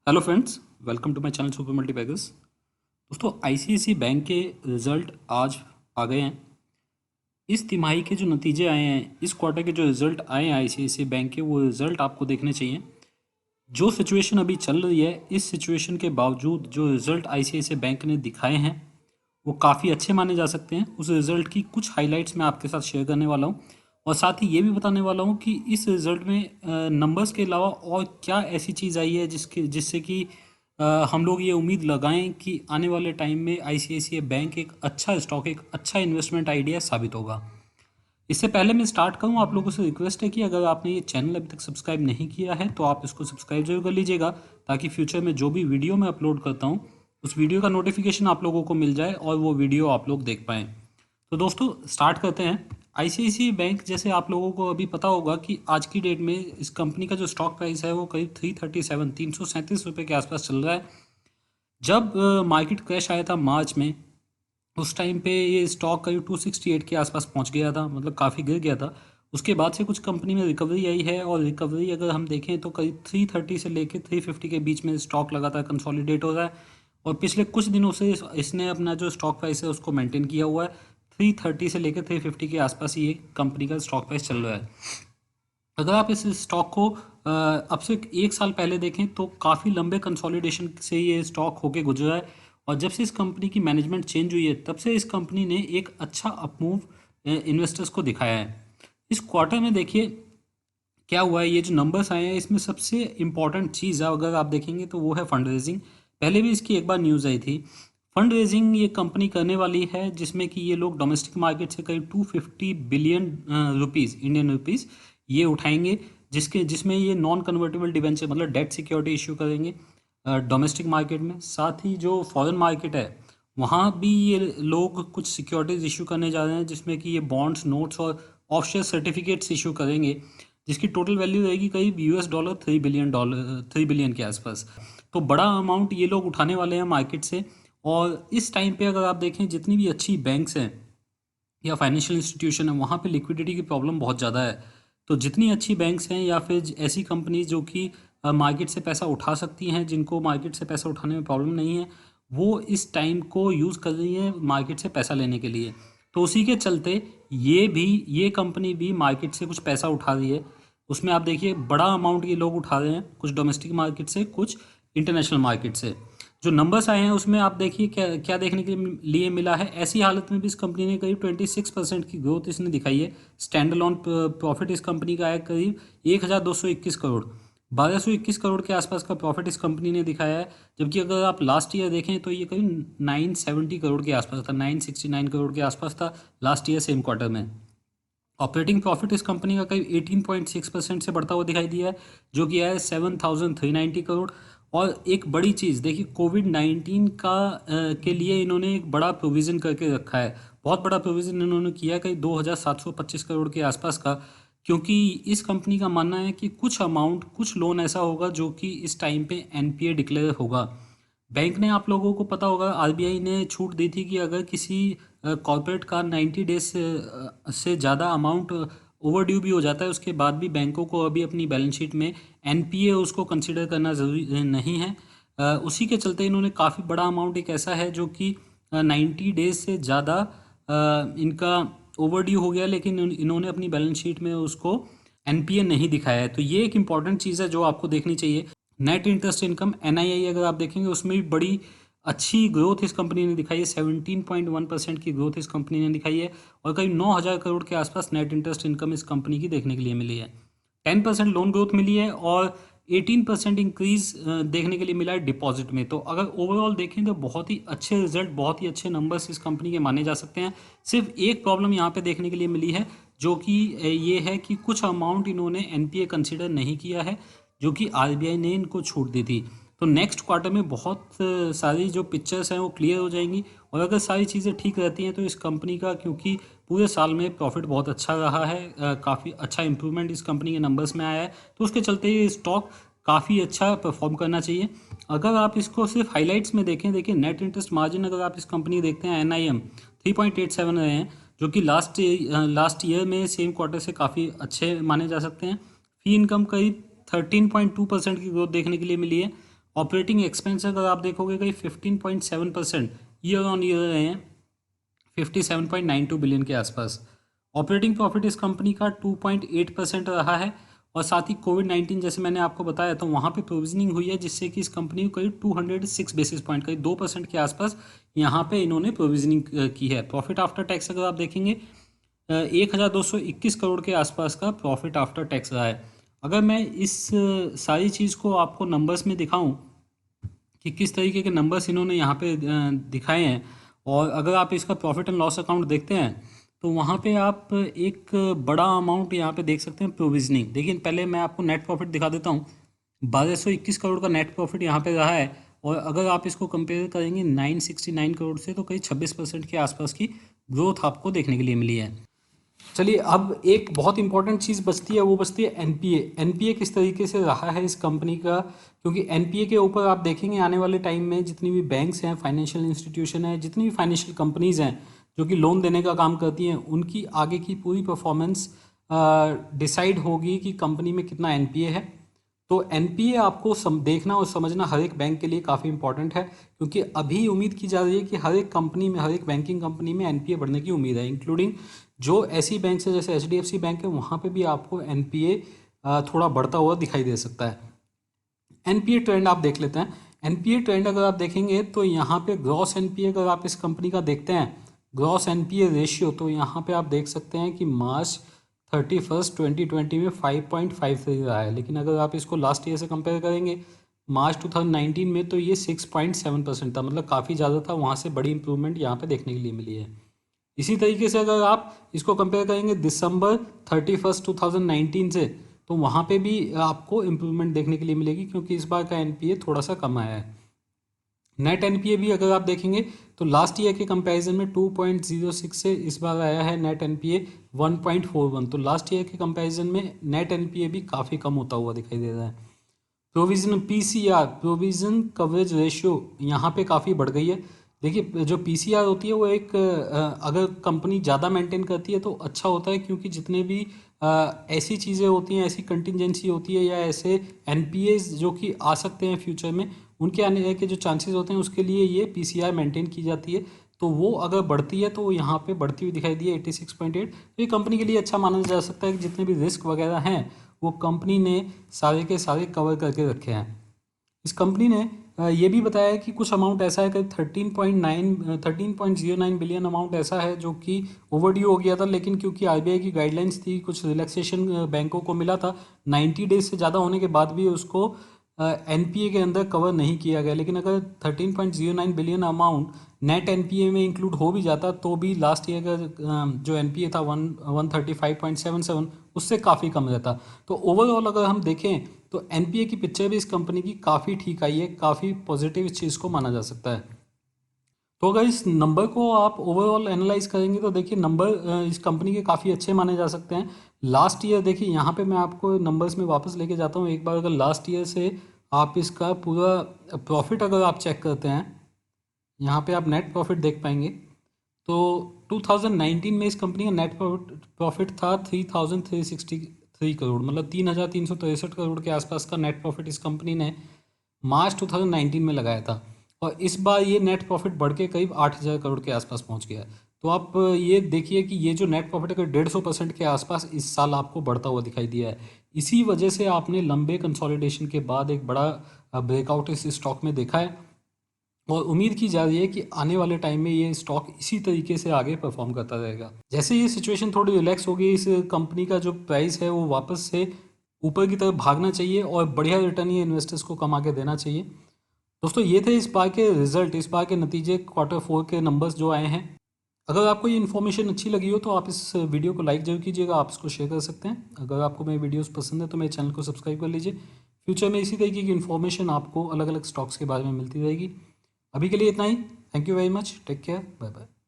Hello friends, welcome to my channel super multibaggers. दोस्तों, ICICI bank के result आज आ गए हैं। इस तिमाही के जो नतीजे आए हैं, इस क्वार्टर के जो रिज़ल्ट आए हैं आईसीआईसीआई बैंक के, वो रिज़ल्ट आपको देखने चाहिए। जो सिचुएशन अभी चल रही है, इस सिचुएशन के बावजूद जो रिज़ल्ट आईसीआईसीआई बैंक ने दिखाए हैं वो काफ़ी अच्छे माने जा सकते हैं। उस रिज़ल्ट की कुछ हाइलाइट्स मैं आपके साथ शेयर करने वाला हूँ और साथ ही ये भी बताने वाला हूँ कि इस रिज़ल्ट में नंबर्स के अलावा और क्या ऐसी चीज़ आई है जिससे कि हम लोग ये उम्मीद लगाएं कि आने वाले टाइम में आईसीआईसीआई बैंक एक अच्छा स्टॉक, एक अच्छा इन्वेस्टमेंट आइडिया साबित होगा। इससे पहले मैं स्टार्ट करूं, आप लोगों से रिक्वेस्ट है कि अगर आपने ये चैनल अभी तक सब्सक्राइब नहीं किया है तो आप इसको सब्सक्राइब जरूर कर लीजिएगा, ताकि फ्यूचर में जो भी वीडियो मैं अपलोड करता हूं उस वीडियो का नोटिफिकेशन आप लोगों को मिल जाए और वो वीडियो आप लोग देख पाएँ। तो दोस्तों, स्टार्ट करते हैं। आईसीआईसीआई बैंक, जैसे आप लोगों को अभी पता होगा कि आज की डेट में इस कंपनी का जो स्टॉक प्राइस है वो करीब 337 के आसपास चल रहा है। जब मार्केट क्रैश आया था मार्च में, उस टाइम पे ये स्टॉक करीब 268 के आसपास पहुंच गया था, मतलब काफ़ी गिर गया था। उसके बाद से कुछ कंपनी में रिकवरी आई है और रिकवरी अगर हम देखें तो करीब 330 से लेके 350 के बीच में स्टॉक लगातार कंसोलिडेट हो रहा है और पिछले कुछ दिनों से इसने अपना जो स्टॉक प्राइस है उसको मेंटेन किया हुआ है। 330 से लेकर 350 के आसपास ये कंपनी का स्टॉक प्राइस चल रहा है। अगर आप इस स्टॉक को अब से एक साल पहले देखें तो काफ़ी लंबे कंसोलिडेशन से ये स्टॉक होके गुजरा है और जब से इस कंपनी की मैनेजमेंट चेंज हुई है तब से इस कंपनी ने एक अच्छा अपमूव इन्वेस्टर्स को दिखाया है। इस क्वार्टर में देखिए क्या हुआ है, ये जो नंबर्स आए हैं इसमें सबसे इम्पॉर्टेंट चीज़ है अगर आप देखेंगे तो वो है फंड रेजिंग। पहले भी इसकी एक बार न्यूज़ आई थी। फंड रेजिंग ये कंपनी करने वाली है जिसमें कि ये लोग डोमेस्टिक मार्केट से करीब 250 बिलियन रुपीज़, इंडियन रुपीज़ ये उठाएंगे, जिसमें ये नॉन कन्वर्टेबल डिबेंचर मतलब डेट सिक्योरिटी इशू करेंगे डोमेस्टिक मार्केट में। साथ ही जो फॉरेन मार्केट है वहाँ भी ये लोग कुछ सिक्योरिटीज इशू करने जा रहे हैं, जिसमें कि ये बॉन्ड्स, नोट्स और ऑफशोर सर्टिफिकेट्स इशू करेंगे, जिसकी टोटल वैल्यू रहेगी करीब $3 बिलियन, डॉलर 3 बिलियन के आसपास। तो बड़ा अमाउंट ये लोग उठाने वाले हैं मार्केट से। और इस टाइम पे अगर आप देखें जितनी भी अच्छी बैंक्स हैं या फाइनेंशियल इंस्टीट्यूशन है वहाँ पे लिक्विडिटी की प्रॉब्लम बहुत ज़्यादा है। तो जितनी अच्छी बैंक्स हैं या फिर ऐसी कंपनीज जो कि मार्केट से पैसा उठा सकती हैं, जिनको मार्केट से पैसा उठाने में प्रॉब्लम नहीं है, वो इस टाइम को यूज़ कर रही हैं मार्केट से पैसा लेने के लिए। तो उसी के चलते ये कंपनी भी मार्केट से कुछ पैसा उठा रही है। उसमें आप देखिए बड़ा अमाउंट ये लोग उठा रहे हैं, कुछ डोमेस्टिक मार्केट से, कुछ इंटरनेशनल मार्केट से। जो नंबर्स आए हैं उसमें आप देखिए क्या क्या देखने के लिए मिला है। ऐसी हालत में भी इस कंपनी ने करीब 26% की ग्रोथ इसने दिखाई है। स्टैंड अलोन प्रॉफिट इस कंपनी का है करीब 1221 करोड़, 1221 करोड़ के आसपास का प्रॉफिट इस कंपनी ने दिखाया है। जबकि अगर आप लास्ट ईयर देखें तो ये करीब 970 करोड़ के आसपास था, 969 करोड़ के आसपास था लास्ट ईयर सेम क्वार्टर में। ऑपरेटिंग प्रॉफिट इस कंपनी का करीब 18.6% से बढ़ता हुआ दिखाई दिया है, जो कि है 7,390 करोड़। और एक बड़ी चीज़ देखिए, कोविड-19 के लिए इन्होंने एक बड़ा प्रोविज़न करके रखा है। बहुत बड़ा प्रोविज़न इन्होंने किया है, करीब 2,725 करोड़ के आसपास का। क्योंकि इस कंपनी का मानना है कि कुछ अमाउंट, कुछ लोन ऐसा होगा जो कि इस टाइम पे एनपीए डिक्लेयर होगा। बैंक ने, आप लोगों को पता होगा, आरबीआई ने छूट दी थी कि अगर किसी कॉर्पोरेट का 90 डेज से ज़्यादा अमाउंट ओवर ड्यू भी हो जाता है, उसके बाद भी बैंकों को अभी अपनी बैलेंस शीट में एनपीए उसको कंसिडर करना ज़रूरी नहीं है। उसी के चलते इन्होंने काफ़ी बड़ा अमाउंट, एक ऐसा है जो कि 90 डेज से ज़्यादा इनका ओवर ड्यू हो गया, लेकिन इन्होंने अपनी बैलेंस शीट में उसको एनपीए नहीं दिखाया है। तो ये एक इंपॉर्टेंट चीज़ है जो आपको देखनी चाहिए। नेट इंटरेस्ट इनकम, एनआईआई, अगर आप देखेंगे उसमें भी बड़ी अच्छी ग्रोथ इस कंपनी ने दिखाई है। 17.1% की ग्रोथ इस कंपनी ने दिखाई है और करीब 9,000 करोड़ के आसपास नेट इंटरेस्ट इनकम इस कंपनी की देखने के लिए मिली है। 10% लोन ग्रोथ मिली है और 18% इंक्रीज देखने के लिए मिला है डिपॉजिट में। तो अगर ओवरऑल देखें तो बहुत ही अच्छे रिजल्ट, बहुत ही अच्छे नंबर्स इस कंपनी के माने जा सकते हैं। सिर्फ एक प्रॉब्लम यहाँ पे देखने के लिए मिली है, जो कि ये है कि कुछ अमाउंट इन्होंने एनपीए कंसीडर नहीं किया है, जो कि आरबीआई ने इनको छूट दी थी। तो नेक्स्ट क्वार्टर में बहुत सारी जो पिक्चर्स हैं वो क्लियर हो जाएंगी और अगर सारी चीज़ें ठीक रहती हैं तो इस कंपनी का, क्योंकि पूरे साल में प्रॉफिट बहुत अच्छा रहा है, काफ़ी अच्छा इंप्रूवमेंट इस कंपनी के नंबर्स में आया है, तो उसके चलते ये स्टॉक काफ़ी अच्छा परफॉर्म करना चाहिए। अगर आप इसको सिर्फ हाइलाइट्स में देखें, देखिए नेट इंटरेस्ट मार्जिन अगर आप इस कंपनी देखते हैं, एनआईएम 3.87 रहे हैं, जो कि लास्ट ईयर में सेम क्वार्टर से काफ़ी अच्छे माने जा सकते हैं। फी इनकम करीब 13.2% की ग्रोथ देखने के लिए मिली है ऑपरेटिंग एक्सपेंस अगर आप देखोगे कहीं 15.7% ईयर ऑन ईयर रहे हैं, 57.92 बिलियन के आसपास। ऑपरेटिंग प्रॉफिट इस कंपनी का 2.8% रहा है, और साथ ही कोविड-19 जैसे मैंने आपको बताया तो वहाँ पे प्रोविजनिंग हुई है, जिससे कि इस कंपनी को करीब 206 बेसिस पॉइंट, करीब 2% के आसपास यहाँ पे इन्होंने प्रोविजनिंग की है। प्रॉफिट आफ्टर टैक्स अगर आप देखेंगे 1221 करोड़ के आसपास का प्रॉफिट आफ्टर टैक्स रहा है। अगर मैं इस सारी चीज़ को आपको नंबर्स में दिखाऊं कि किस तरीके के नंबर्स इन्होंने यहाँ पे दिखाए हैं, और अगर आप इसका प्रॉफिट एंड लॉस अकाउंट देखते हैं तो वहाँ पे आप एक बड़ा अमाउंट यहाँ पे देख सकते हैं प्रोविजनिंग। देखिए पहले मैं आपको नेट प्रॉफिट दिखा देता हूँ। 1221 करोड़ का नेट प्रॉफिट यहाँ पे रहा है, और अगर आप इसको कंपेयर करेंगे 969 करोड़ से तो कहीं 26% के आसपास की ग्रोथ आपको देखने के लिए मिली है। चलिए अब एक बहुत इंपॉर्टेंट चीज़ बचती है, वो बचती है एनपीए। एनपीए किस तरीके से रहा है इस कंपनी का, क्योंकि एनपीए के ऊपर आप देखेंगे आने वाले टाइम में जितनी भी बैंक्स हैं, फाइनेंशियल इंस्टीट्यूशन है, जितनी भी फाइनेंशियल कंपनीज़ हैं जो कि लोन देने का काम करती हैं, उनकी आगे की पूरी परफॉर्मेंस डिसाइड होगी कि कंपनी में कितना एनपीए है। तो एनपीए आपको देखना और समझना हर एक बैंक के लिए काफ़ी इंपॉर्टेंट है, क्योंकि अभी उम्मीद की जा रही है कि हर एक कंपनी में, हर एक बैंकिंग कंपनी में एनपीए बढ़ने की उम्मीद है, इंक्लूडिंग जो ऐसी बैंक है जैसे एचडीएफसी बैंक है, वहाँ पे भी आपको एनपीए थोड़ा बढ़ता हुआ दिखाई दे सकता है। एनपीए ट्रेंड आप देख लेते हैं। एनपीए ट्रेंड अगर आप देखेंगे तो यहाँ पे ग्रॉस एनपीए अगर आप इस कंपनी का देखते हैं, ग्रॉस एनपीए रेशियो, तो यहाँ पे आप देख सकते हैं कि मार्च 31 2020 में 5.53 रहा है, लेकिन अगर आप इसको लास्ट ईयर से कंपेयर करेंगे मार्च 2019 में तो ये 6.7% था, मतलब काफ़ी ज़्यादा था। वहाँ से बड़ी इंप्रूवमेंट यहाँ पे देखने के लिए मिली है। इसी तरीके से अगर आप इसको कंपेयर करेंगे दिसंबर 31 2019 से, तो वहाँ पे भी आपको इम्प्रूवमेंट देखने के लिए मिलेगी, क्योंकि इस बार का एनपीए थोड़ा सा कम आया है। नेट एनपीए भी अगर आप देखेंगे तो लास्ट ईयर के कंपैरिजन में 2.06 से इस बार आया है नेट एनपीए 1.41, तो लास्ट ईयर के कंपैरिजन में नेट एनपीए भी काफ़ी कम होता हुआ दिखाई दे रहा है। Provision PCR, provision coverage ratio, यहाँ पे काफ़ी बढ़ गई है। देखिए जो पीसीआर होती है वो एक अगर कंपनी ज़्यादा मेंटेन करती है तो अच्छा होता है, क्योंकि जितने भी ऐसी चीज़ें होती हैं, ऐसी कंटिजेंसी होती है या ऐसे एनपीएस जो कि आ सकते हैं फ्यूचर में, उनके आने के जो चांसेस होते हैं उसके लिए ये पीसीआर मेंटेन की जाती है। तो वो अगर बढ़ती है तो यहाँ पे बढ़ती हुई दिखाई दी है 86.8, तो ये कंपनी के लिए अच्छा माना जा सकता है कि जितने भी रिस्क वगैरह हैं वो कंपनी ने सारे के सारे कवर करके रखे हैं। इस कंपनी ने ये भी बताया है कि कुछ अमाउंट ऐसा है कि 13.09 बिलियन अमाउंट ऐसा है जो कि ओवरड्यू हो गया था, लेकिन क्योंकि आरबीआई की गाइडलाइंस थी, कुछ रिलैक्सेशन बैंकों को मिला था, 90 डेज से ज़्यादा होने के बाद भी उसको एनपीए के अंदर कवर नहीं किया गया। लेकिन अगर 13.09 बिलियन अमाउंट नेट एनपीए में इंक्लूड हो भी जाता तो भी लास्ट ईयर का जो एनपीए था 135.77 उससे काफ़ी कम रहता। तो ओवरऑल अगर हम देखें तो एनपीए की पिक्चर भी इस कंपनी की काफ़ी ठीक आई है, काफ़ी पॉजिटिव इस चीज़ को माना जा सकता है। तो अगर इस नंबर को आप ओवरऑल एनालाइज करेंगे तो देखिए नंबर इस कंपनी के काफ़ी अच्छे माने जा सकते हैं। लास्ट ईयर देखिए यहाँ पे मैं आपको नंबर्स में वापस लेके जाता हूँ एक बार। अगर लास्ट ईयर से आप इसका पूरा प्रॉफिट अगर आप चेक करते हैं, यहाँ पे आप नेट प्रॉफिट देख पाएंगे। तो 2019 में इस कंपनी का नेट प्रॉफिट था 3,363 करोड़, मतलब 3,363 करोड़ के आसपास का नेट प्रॉफिट इस कंपनी ने मार्च 2019 में लगाया था, और इस बार ये नेट प्रॉफिट बढ़ के करीब 8,000 करोड़ के आसपास पहुंच गया है। तो आप ये देखिए कि ये जो नेट प्रॉफिट है 150% के आसपास इस साल आपको बढ़ता हुआ दिखाई दिया है। इसी वजह से आपने लंबे कंसोलिडेशन के बाद एक बड़ा ब्रेकआउट इस स्टॉक में देखा है, और उम्मीद की जा रही है कि आने वाले टाइम में ये स्टॉक इसी तरीके से आगे परफॉर्म करता रहेगा। जैसे ये सिचुएशन थोड़ी रिलैक्स होगी, इस कंपनी का जो प्राइस है वो वापस से ऊपर की तरफ भागना चाहिए और बढ़िया रिटर्न ये इन्वेस्टर्स को कमा के देना चाहिए। दोस्तों ये थे इस बार के रिजल्ट, इस बार के नतीजे, Q4 के नंबर्स जो आए हैं। अगर आपको ये इन्फॉर्मेशन अच्छी लगी हो तो आप इस वीडियो को लाइक जरूर कीजिएगा, आप इसको शेयर कर सकते हैं। अगर आपको मेरी वीडियोस पसंद है तो मेरे चैनल को सब्सक्राइब कर लीजिए। फ्यूचर में इसी तरीके की इन्फॉर्मेशन आपको अलग अलग स्टॉक्स के बारे में मिलती रहेगी। अभी के लिए इतना ही। Thank you very much, take care, bye bye.